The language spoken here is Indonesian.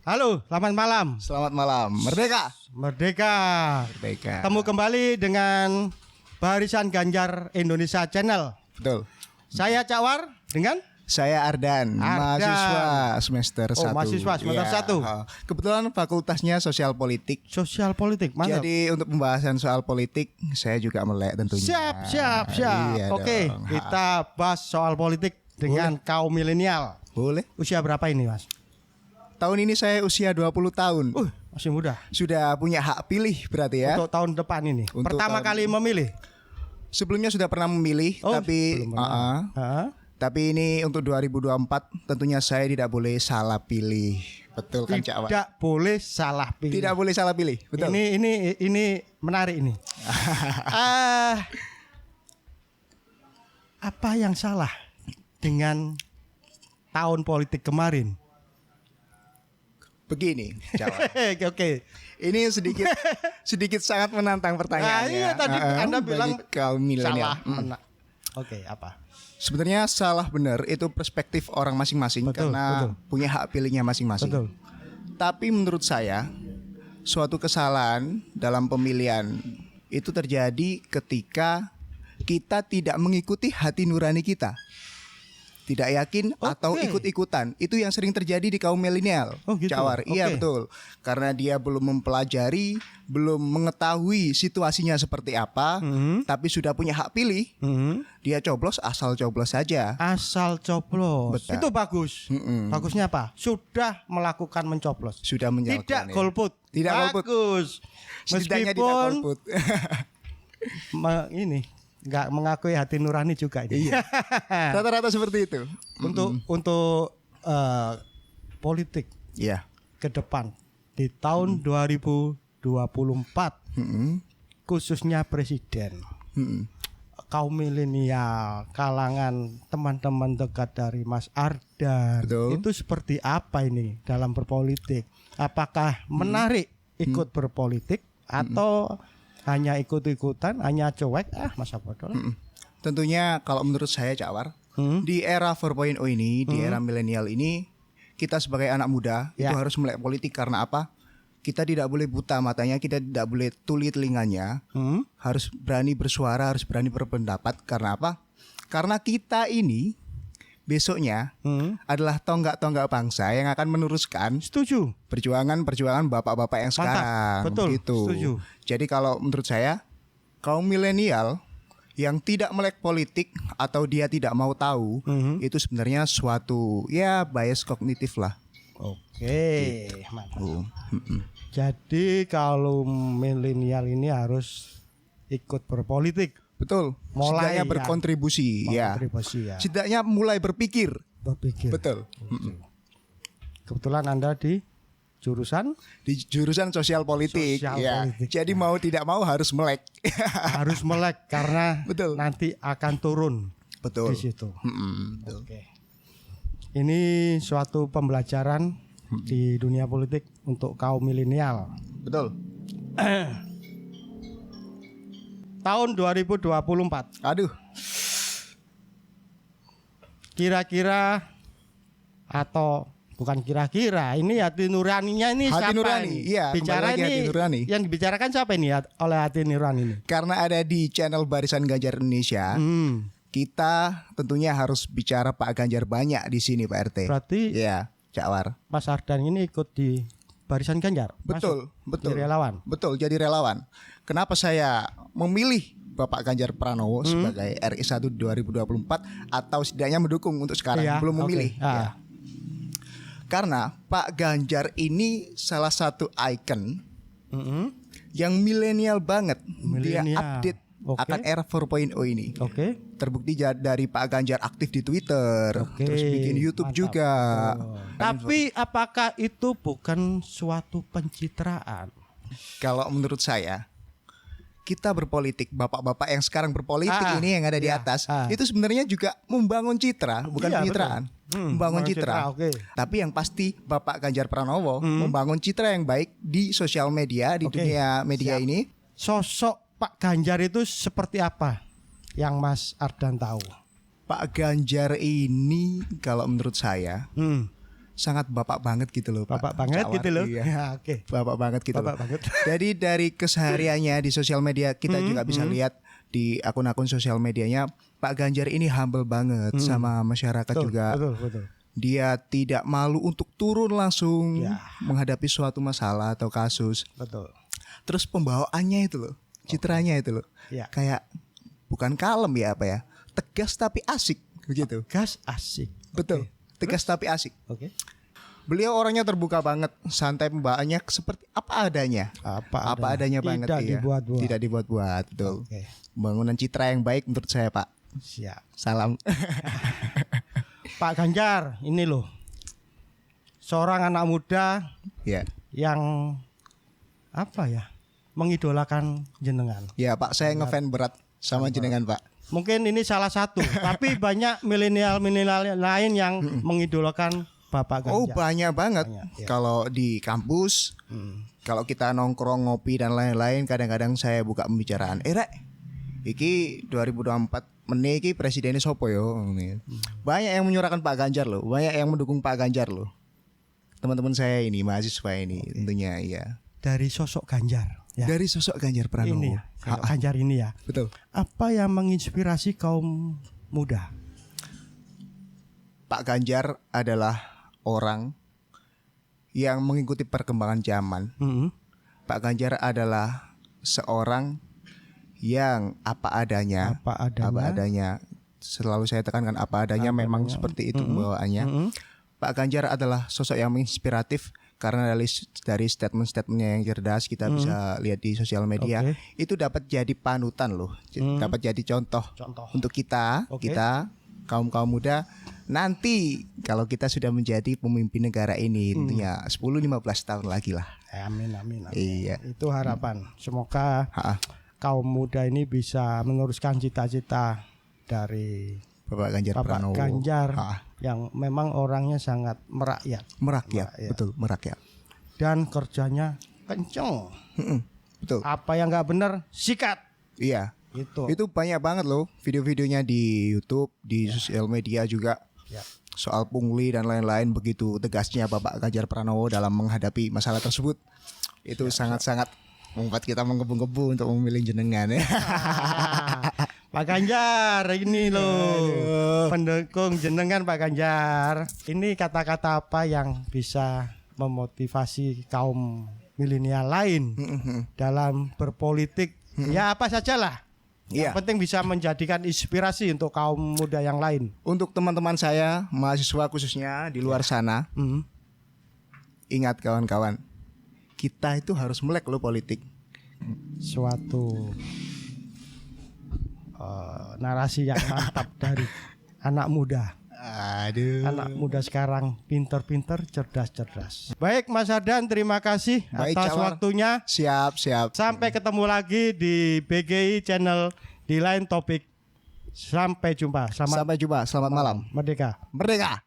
Halo, selamat malam. Selamat malam. Merdeka. Merdeka. Merdeka. Temu kembali dengan Barisan Ganjar Indonesia Channel. Betul. Saya Cawar dengan Saya Ardan, mahasiswa semester 1. Mahasiswa semester 1. Kebetulan fakultasnya sosial politik. Sosial politik, mantap. Jadi untuk pembahasan soal politik saya juga melek tentunya. Siap. Iya Oke, dong. kita bahas soal politik dengan kaum milenial. Boleh. Usia berapa ini, Mas? Tahun ini saya usia 20 tahun. Masih muda. Sudah punya hak pilih berarti ya. Untuk tahun depan ini. Untuk Pertama kali memilih. Sebelumnya sudah pernah memilih, tapi belum pernah. tapi ini untuk 2024 tentunya saya tidak boleh salah pilih. Betul kan Cak Wak? Tidak boleh salah pilih. Tidak boleh salah pilih. Betul. Ini menarik ini. Apa yang salah dengan tahun politik kemarin? Begini, Cak Wak. Oke. Ini sedikit sangat menantang pertanyaannya. Iya tadi Anda bilang bagi kaum milenial. salah. Oke, apa? Sebenarnya salah benar itu perspektif orang masing-masing karena punya hak pilihnya masing-masing. Betul. Tapi menurut saya suatu kesalahan dalam pemilihan itu terjadi ketika kita tidak mengikuti hati nurani kita. Tidak yakin atau ikut-ikutan. Itu yang sering terjadi di kaum milenial. Oh gitu. Cawar. Iya betul. Karena dia belum mempelajari, belum mengetahui situasinya seperti apa, tapi sudah punya hak pilih. Dia coblos asal coblos saja. Asal coblos. Betul. Itu bagus. Bagusnya apa? Sudah melakukan mencoblos. Sudah menjalankan. Tidak golput. Tidak golput. Bagus. Setidaknya tidak Meskipun golput. ini nggak mengakui hati nurani juga ini. Iya. Rata-rata seperti itu. Untuk politik Iya. ke depan di tahun 2024 khususnya presiden, kaum milenial, kalangan teman-teman dekat dari Mas Ardan, Betul. itu seperti apa ini dalam berpolitik? Apakah menarik ikut berpolitik atau hanya ikut-ikutan, hanya cuek, masa bodoh. Tentunya kalau menurut saya Cawar, di era 4.0 ini, di era milenial ini, kita sebagai anak muda itu harus melek politik karena apa? Kita tidak boleh buta matanya, kita tidak boleh tuli telinganya, harus berani bersuara, harus berani berpendapat. Karena apa? Karena kita ini besoknya adalah tonggak-tonggak bangsa yang akan meneruskan Setuju. perjuangan bapak-bapak yang sekarang. Betul, gitu. setuju. Jadi kalau menurut saya kaum milenial yang tidak melek politik atau dia tidak mau tahu itu sebenarnya suatu bias kognitif lah. Oke, mantap. Jadi kalau milenial ini harus ikut berpolitik. Betul. Mulai setidaknya berkontribusi, Berkontribusi, ya. Setidaknya mulai berpikir. Betul. Kebetulan Anda di jurusan Sosial politik. Sosial politik, Jadi mau tidak mau harus melek. harus melek karena Betul. nanti akan turun Betul. di situ. Betul. Oke. Ini suatu pembelajaran di dunia politik untuk kaum milenial. Betul. Tahun 2024. Aduh. Kira-kira atau bukan kira-kira, ini hati nuraninya ini Hati siapa nurani, ini? iya, Bicara kembali lagi ini hati nurani. yang dibicarakan siapa ini oleh hati nurani ini? Karena ada di channel Barisan Ganjar Indonesia, kita tentunya harus bicara Pak Ganjar banyak di sini Pak RT. Berarti Iya, Cawar. Mas Ardan ini ikut di Barisan Ganjar. Betul, Masuk betul. jadi relawan. Betul, jadi relawan. Kenapa saya memilih Bapak Ganjar Pranowo sebagai RI 1 2024 atau setidaknya mendukung untuk sekarang, Iya, belum memilih. oke. Ya. Karena Pak Ganjar ini salah satu ikon yang milenial banget. Dia Milenial. update akan era 4.0 ini. Oke. Terbukti dari Pak Ganjar aktif di Twitter, terus bikin YouTube Mantap. juga. Tapi apakah itu bukan suatu pencitraan? Kalau menurut saya, kita berpolitik, bapak-bapak yang sekarang berpolitik ini yang ada di atas, itu sebenarnya juga membangun citra, bukan pencitraan. Membangun citra. Oke. Tapi yang pasti Bapak Ganjar Pranowo membangun citra yang baik di sosial media, di dunia media ini. Sosok Pak Ganjar itu seperti apa yang Mas Ardan tahu? Pak Ganjar ini kalau menurut saya sangat bapak banget gitu loh, Pak. Bapak banget Cawar, gitu loh. iya. Ya, oke. Bapak banget gitu Bapak loh. banget. Jadi dari kesehariannya di sosial media kita juga bisa lihat di akun-akun sosial medianya Pak Ganjar ini humble banget sama masyarakat juga. Betul. Dia tidak malu untuk turun langsung Ya. menghadapi suatu masalah atau kasus. Betul. Terus pembawaannya itu loh, citranya itu loh. Ya. Kayak bukan kalem ya apa ya? Tegas tapi asik begitu. Gas asik. Betul. Tegas tapi asik. Oke. Beliau orangnya terbuka banget, santai pembawaannya seperti apa adanya. Apa adanya banget, Tidak iya. dibuat-buat. Tidak dibuat-buat, betul. Oke. Bangunan citra yang baik menurut saya, Pak. Siap. Salam. Pak Ganjar, ini loh. Seorang anak muda Ya. yang apa ya? Mengidolakan jenengan. Ya, Pak, saya ngefans berat sama jenengan, Pak. Mungkin ini salah satu, tapi banyak milenial lain yang mengidolakan Bapak Ganjar. Oh, banyak banget. Banyak, ya. Kalau di kampus, kalau kita nongkrong ngopi dan lain-lain, kadang-kadang saya buka pembicaraan. Rek, iki 2024 meneh iki presidennya sopo yo. Banyak yang menyuarakan Pak Ganjar loh, banyak yang mendukung Pak Ganjar loh. Teman-teman saya ini, mahasiswa ini, tentunya iya. Dari sosok Ganjar. Ya. Dari sosok Ganjar Pranowo. Ini ya, sosok Ganjar ini ya. Betul. Apa yang menginspirasi kaum muda? Pak Ganjar adalah orang yang mengikuti perkembangan zaman. Pak Ganjar adalah seorang yang apa adanya. Apa adanya. Selalu saya tekankan apa adanya, memang seperti itu pembawaannya. Pak Ganjar adalah sosok yang menginspiratif karena dari statement-statementnya yang cerdas kita bisa lihat di sosial media. Itu dapat jadi panutan loh, dapat jadi contoh untuk kita kaum muda nanti kalau kita sudah menjadi pemimpin negara ini tentunya 10-15 tahun lagi lah. Amin. Iya. Itu harapan. Semoga kaum muda ini bisa meneruskan cita-cita dari Bapak Ganjar Bapak Pranowo. Ganjar yang memang orangnya sangat merakyat. Merakyat. Betul, merakyat. Dan kerjanya kenceng. Betul. Apa yang nggak benar sikat. Iya. Itu Itu banyak banget loh video-videonya di YouTube, di sosial media juga. Ya. Soal pungli dan lain-lain, begitu tegasnya Bapak Ganjar Pranowo dalam menghadapi masalah tersebut. Itu sangat-sangat membuat kita menggebu-gebu untuk memilih jenengan ya. Pak Ganjar ini loh, pendukung jenengan Pak Ganjar. Ini kata-kata apa yang bisa memotivasi kaum milenial lain dalam berpolitik? Ya apa sajalah. Yang penting bisa menjadikan inspirasi untuk kaum muda yang lain. Untuk teman-teman saya, mahasiswa khususnya di luar sana, ingat kawan-kawan, kita itu harus melek loh politik. Suatu narasi yang mantap dari anak muda. Aduh. Anak muda sekarang pinter-pinter, cerdas-cerdas. Baik Mas Ardan, terima kasih Baik, atas Cawar. waktunya. Siap. Sampai ketemu lagi di BGI Channel di lain topik. Sampai jumpa. Sampai jumpa. Selamat malam. Merdeka. Merdeka.